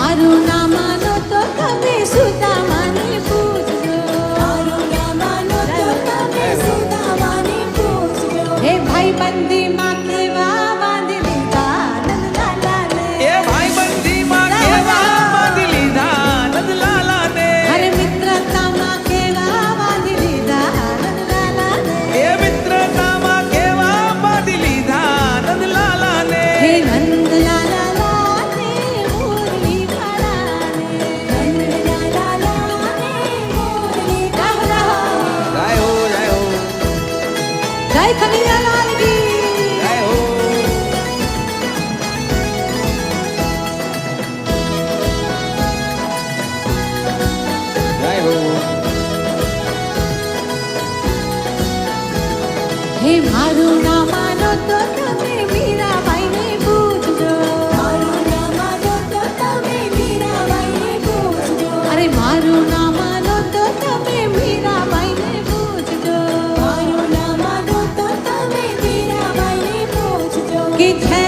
મારું ના માનો તો તમે સુદામાને પૂછજો. મારું ના માનો તો તમે સુદામાને પૂછજો. હે ભાઈ બંધીમાં કેવા બાંધી લીધા નંદલાલાને. એ ભાઈબંધીમાં કેવા બાંધી લીધા નંદલાલાને. અરે મિત્રતામાં કેવા બાંધી લીધા નંદલાલાને. એ મિત્રતામાં કેવા બાંધી લીધા નંદલાલાને. હે નંદલાલાને મુરલી વાળાને. નંદલાલાને મુરલી વાળાને. જય હો જય હો જય કનૈયાલાલ કી. જય હો. જય હો. હે મારું ના માનો તો તમે મીરાબાઈને પૂછજો. મારું ના માનો તો તમે મીરાબાઈને પૂછજો. અરે મારું ના માનો તો તમે મીરાબાઈને પૂછજો. મારું ના માનો તો તમે મીરાબાઈને પૂછજો. કે છે